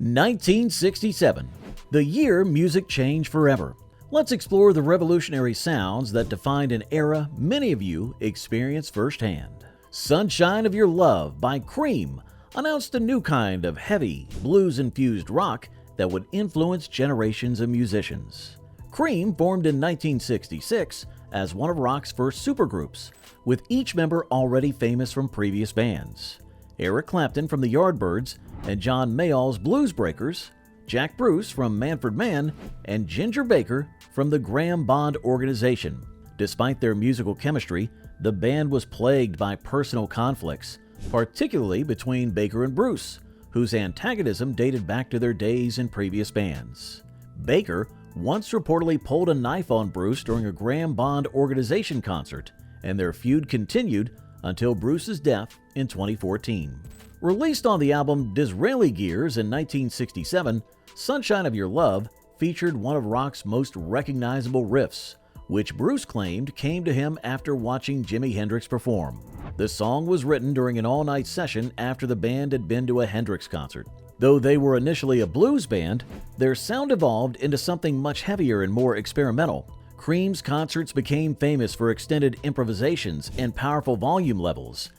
1967, the year music changed forever. Let's explore the revolutionary sounds that defined an era many of you experienced firsthand. Sunshine of Your Love by Cream announced a new kind of heavy, blues-infused rock that would influence generations of musicians. Cream formed in 1966 as one of rock's first supergroups, with each member already famous from previous bands. Eric Clapton from the Yardbirds and John Mayall's Blues Breakers, Jack Bruce from Manfred Mann, and Ginger Baker from the Graham Bond Organization. Despite their musical chemistry, the band was plagued by personal conflicts, particularly between Baker and Bruce, whose antagonism dated back to their days in previous bands. Baker once reportedly pulled a knife on Bruce during a Graham Bond Organization concert, and their feud continued until Bruce's death in 2014. Released on the album Disraeli Gears in 1967, Sunshine of Your Love featured one of rock's most recognizable riffs, which Bruce claimed came to him after watching Jimi Hendrix perform. The song was written during an all-night session after the band had been to a Hendrix concert. Though they were initially a blues band, their sound evolved into something much heavier and more experimental. Cream's concerts became famous for extended improvisations and powerful volume levels.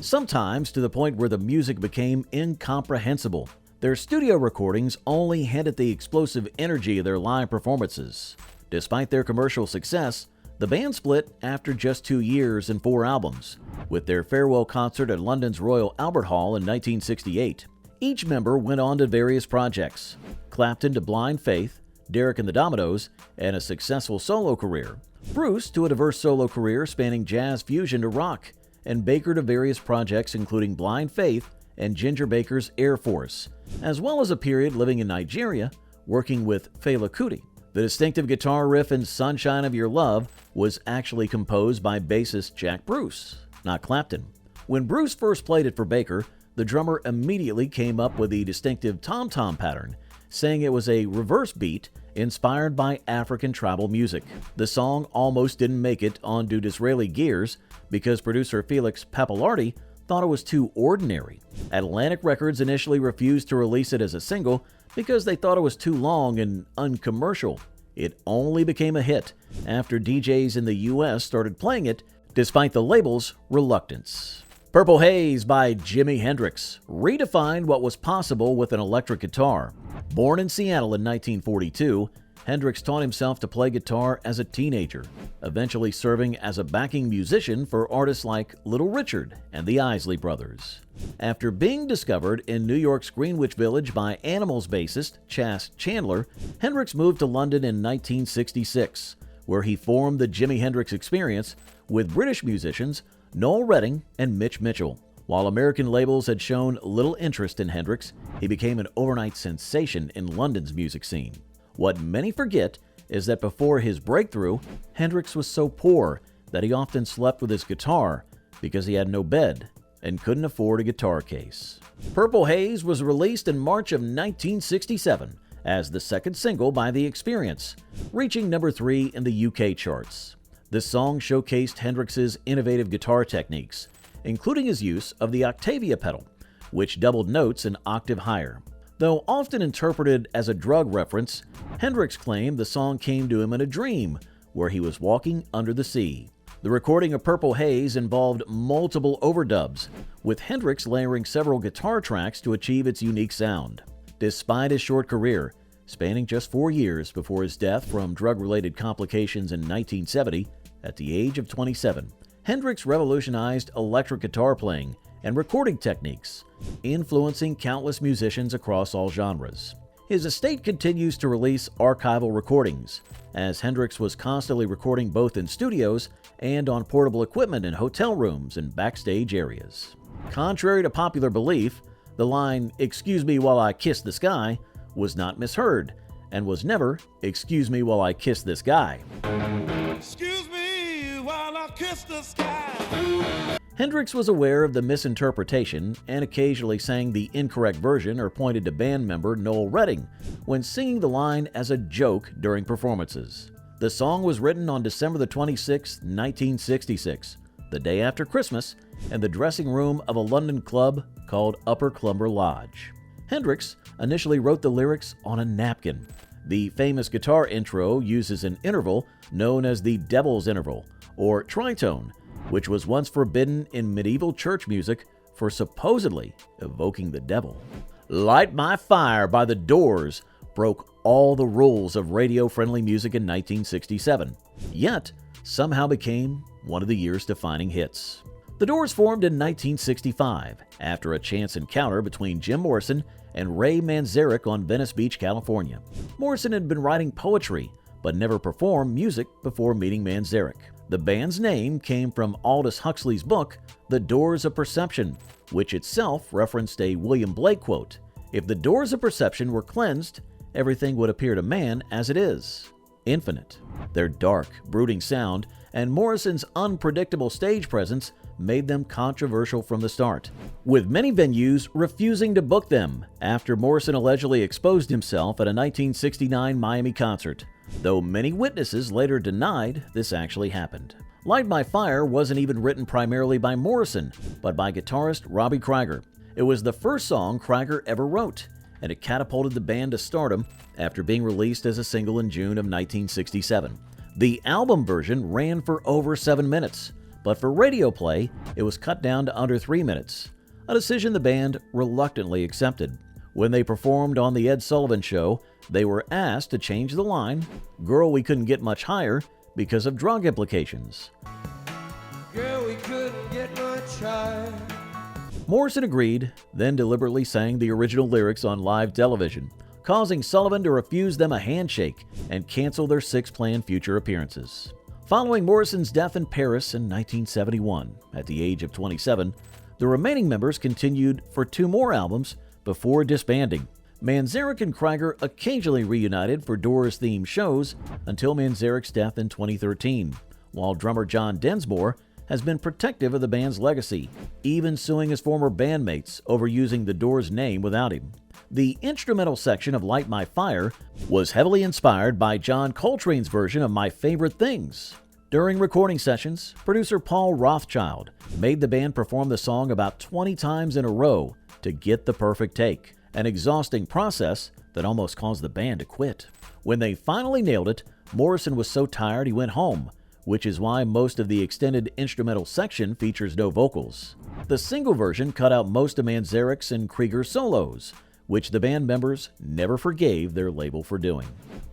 Sometimes to the point where the music became incomprehensible. Their studio recordings only hint at the explosive energy of their live performances. Despite their commercial success, the band split after just 2 years and 4 albums, with their farewell concert at London's Royal Albert Hall in 1968. Each member went on to various projects: Clapton to Blind Faith, Derek and the Dominoes, and a successful solo career; Bruce to a diverse solo career spanning jazz fusion to rock; and Baker to various projects including Blind Faith and Ginger Baker's Air Force, as well as a period living in Nigeria, working with Fela Kuti. The distinctive guitar riff in Sunshine of Your Love was actually composed by bassist Jack Bruce, not Clapton. When Bruce first played it for Baker, the drummer immediately came up with the distinctive tom-tom pattern, saying it was a reverse beat inspired by African tribal music. The song almost didn't make it onto Disraeli Gears because producer Felix Pappalardi thought it was too ordinary. Atlantic Records initially refused to release it as a single because they thought it was too long and uncommercial. It only became a hit after DJs in the US started playing it, despite the label's reluctance. Purple Haze by Jimi Hendrix redefined what was possible with an electric guitar. Born in Seattle in 1942, Hendrix taught himself to play guitar as a teenager, eventually serving as a backing musician for artists like Little Richard and the Isley Brothers. After being discovered in New York's Greenwich Village by Animals bassist Chas Chandler, Hendrix moved to London in 1966, where he formed the Jimi Hendrix Experience with British musicians Noel Redding and Mitch Mitchell. While American labels had shown little interest in Hendrix, he became an overnight sensation in London's music scene. What many forget is that before his breakthrough, Hendrix was so poor that he often slept with his guitar because he had no bed and couldn't afford a guitar case. Purple Haze was released in March of 1967 as the second single by The Experience, reaching number 3 in the UK charts. This song showcased Hendrix's innovative guitar techniques, including his use of the Octavia pedal, which doubled notes an octave higher. Though often interpreted as a drug reference, Hendrix claimed the song came to him in a dream where he was walking under the sea. The recording of Purple Haze involved multiple overdubs, with Hendrix layering several guitar tracks to achieve its unique sound. Despite his short career, spanning just 4 years before his death from drug-related complications in 1970, at the age of 27, Hendrix revolutionized electric guitar playing and recording techniques, influencing countless musicians across all genres. His estate continues to release archival recordings, as Hendrix was constantly recording both in studios and on portable equipment in hotel rooms and backstage areas. Contrary to popular belief, the line, "Excuse me while I kiss the sky," was not misheard, and was never, "Excuse me while I kiss this guy." Excuse me while I kiss the sky. Hendrix was aware of the misinterpretation and occasionally sang the incorrect version or pointed to band member Noel Redding when singing the line as a joke during performances. The song was written on December 26, 1966, the day after Christmas, in the dressing room of a London club called Upper Clumber Lodge. Hendrix initially wrote the lyrics on a napkin. The famous guitar intro uses an interval known as the Devil's Interval, or tritone, which was once forbidden in medieval church music for supposedly evoking the devil. Light My Fire by The Doors broke all the rules of radio-friendly music in 1967, yet somehow became one of the year's defining hits. The Doors formed in 1965 after a chance encounter between Jim Morrison and Ray Manzarek on Venice Beach, California. Morrison had been writing poetry but never performed music before meeting Manzarek. The band's name came from Aldous Huxley's book, The Doors of Perception, which itself referenced a William Blake quote, "If the doors of perception were cleansed, everything would appear to man as it is, infinite." Their dark, brooding sound and Morrison's unpredictable stage presence made them controversial from the start, with many venues refusing to book them after Morrison allegedly exposed himself at a 1969 Miami concert, though many witnesses later denied this actually happened. Light My Fire wasn't even written primarily by Morrison, but by guitarist Robbie Krieger. It was the first song Krieger ever wrote, and it catapulted the band to stardom after being released as a single in June of 1967. The album version ran for over 7 minutes, but for radio play, it was cut down to under 3 minutes, a decision the band reluctantly accepted. When they performed on The Ed Sullivan Show, they were asked to change the line, "Girl, we couldn't get much higher," because of drug implications. Girl, we couldn't get much higher. Morrison agreed, then deliberately sang the original lyrics on live television, causing Sullivan to refuse them a handshake and cancel their 6 planned future appearances. Following Morrison's death in Paris in 1971, at the age of 27, the remaining members continued for 2 more albums before disbanding. Manzarek and Krieger occasionally reunited for Doors-themed shows until Manzarek's death in 2013, while drummer John Densmore has been protective of the band's legacy, even suing his former bandmates over using the Doors name without him. The instrumental section of Light My Fire was heavily inspired by John Coltrane's version of My Favorite Things. During recording sessions, producer Paul Rothschild made the band perform the song about 20 times in a row to get the perfect take, an exhausting process that almost caused the band to quit. When they finally nailed it, Morrison was so tired he went home, which is why most of the extended instrumental section features no vocals. The single version cut out most of Manzarek's and Krieger's solos, which the band members never forgave their label for doing.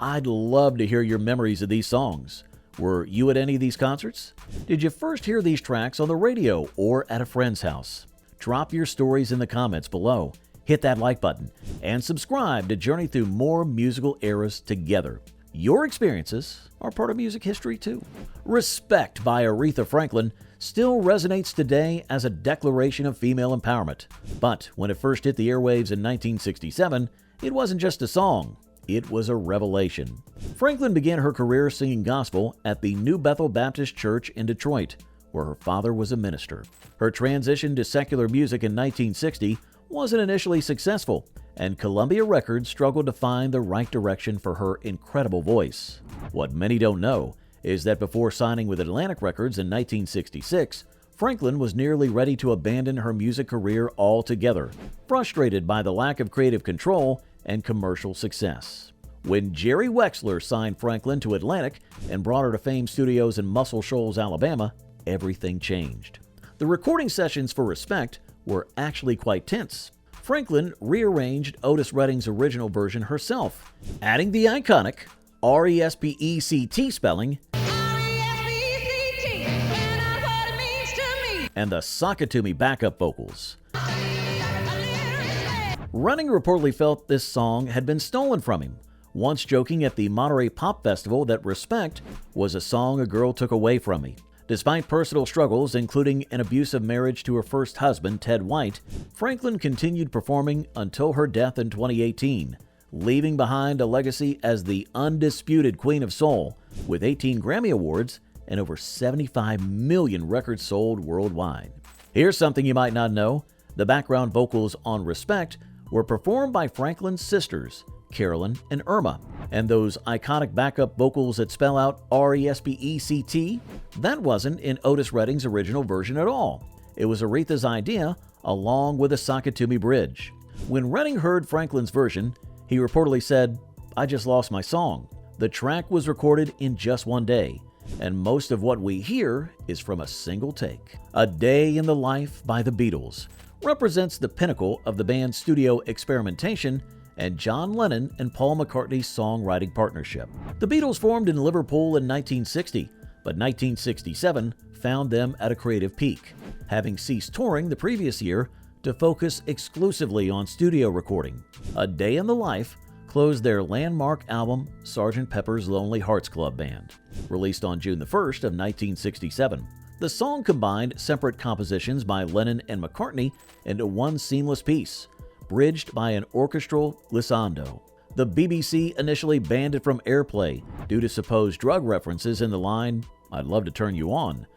I'd love to hear your memories of these songs. Were you at any of these concerts? Did you first hear these tracks on the radio or at a friend's house? Drop your stories in the comments below, hit that like button, and subscribe to journey through more musical eras together. Your experiences are part of music history too. Respect by Aretha Franklin still resonates today as a declaration of female empowerment. But when it first hit the airwaves in 1967, it wasn't just a song, it was a revelation. Franklin began her career singing gospel at the New Bethel Baptist Church in Detroit, where her father was a minister. Her transition to secular music in 1960 wasn't initially successful, and Columbia Records struggled to find the right direction for her incredible voice. What many don't know is that before signing with Atlantic Records in 1966, Franklin was nearly ready to abandon her music career altogether, frustrated by the lack of creative control and commercial success. When Jerry Wexler signed Franklin to Atlantic and brought her to Fame Studios in Muscle Shoals, Alabama, everything changed. The recording sessions for Respect were actually quite tense. Franklin rearranged Otis Redding's original version herself, adding the iconic R-E-S-P-E-C-T spelling and the Sock It To Me backup vocals. Redding reportedly felt this song had been stolen from him, once joking at the Monterey Pop Festival that Respect was a song a girl took away from me. Despite personal struggles, including an abusive marriage to her first husband, Ted White, Franklin continued performing until her death in 2018, leaving behind a legacy as the undisputed Queen of Soul, with 18 Grammy Awards and over 75 million records sold worldwide. Here's something you might not know. The background vocals on Respect were performed by Franklin's sisters, Carolyn and Irma, and those iconic backup vocals that spell out R-E-S-P-E-C-T, that wasn't in Otis Redding's original version at all. It was Aretha's idea, along with a Sakatumi bridge. When Redding heard Franklin's version, he reportedly said, "I just lost my song." The track was recorded in just one day, and most of what we hear is from a single take. A Day in the Life by the Beatles represents the pinnacle of the band's studio experimentation and John Lennon and Paul McCartney's songwriting partnership. The Beatles formed in Liverpool in 1960, but 1967 found them at a creative peak, having ceased touring the previous year to focus exclusively on studio recording. A Day in the Life closed their landmark album Sgt. Pepper's Lonely Hearts Club Band, released on June 1st of 1967. The song combined separate compositions by Lennon and McCartney into one seamless piece, bridged by an orchestral glissando. The BBC initially banned it from airplay due to supposed drug references in the line, "I'd love to turn you on."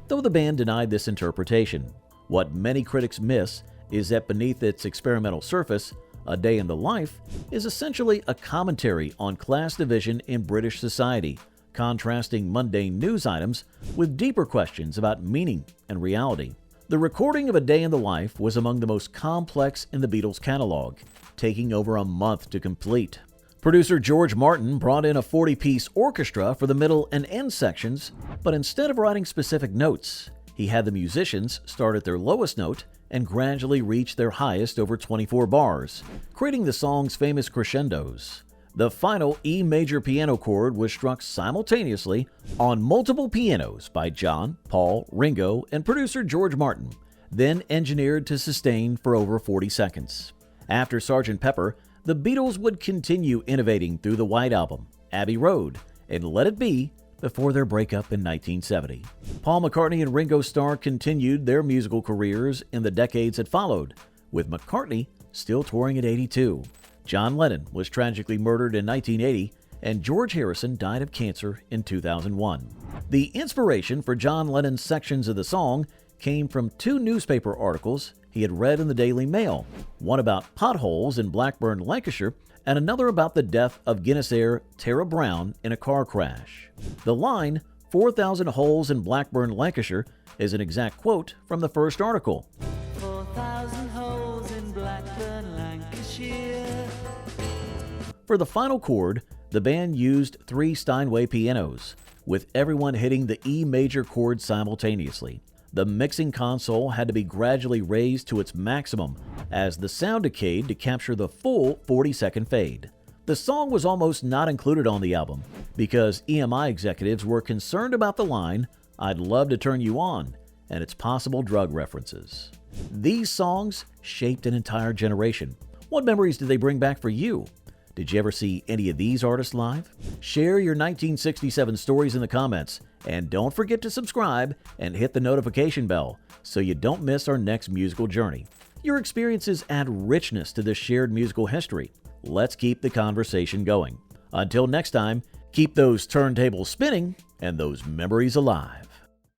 Though the band denied this interpretation, what many critics miss is that beneath its experimental surface, A Day in the Life is essentially a commentary on class division in British society, contrasting mundane news items with deeper questions about meaning and reality. The recording of A Day in the Life was among the most complex in the Beatles' catalog, taking over a month to complete. Producer George Martin brought in a 40-piece orchestra for the middle and end sections, but instead of writing specific notes, he had the musicians start at their lowest note and gradually reach their highest over 24 bars, creating the song's famous crescendos. The final E major piano chord was struck simultaneously on multiple pianos by John, Paul, Ringo, and producer George Martin, then engineered to sustain for over 40 seconds. After Sgt. Pepper, the Beatles would continue innovating through the White Album, Abbey Road, and Let It Be before their breakup in 1970. Paul McCartney and Ringo Starr continued their musical careers in the decades that followed, with McCartney still touring at 82. John Lennon was tragically murdered in 1980, and George Harrison died of cancer in 2001. The inspiration for John Lennon's sections of the song came from two newspaper articles he had read in the Daily Mail, one about potholes in Blackburn, Lancashire, and another about the death of Guinnessaire Tara Brown in a car crash. The line, 4,000 holes in Blackburn, Lancashire, is an exact quote from the first article. 4,000 holes in Blackburn, Lancashire. For the final chord, the band used 3 Steinway pianos, with everyone hitting the E major chord simultaneously. The mixing console had to be gradually raised to its maximum as the sound decayed to capture the full 40-second fade. The song was almost not included on the album because EMI executives were concerned about the line, "I'd love to turn you on," and its possible drug references. These songs shaped an entire generation. What memories did they bring back for you? Did you ever see any of these artists live? Share your 1967 stories in the comments, and don't forget to subscribe and hit the notification bell so you don't miss our next musical journey. Your experiences add richness to this shared musical history. Let's keep the conversation going. Until next time, keep those turntables spinning and those memories alive.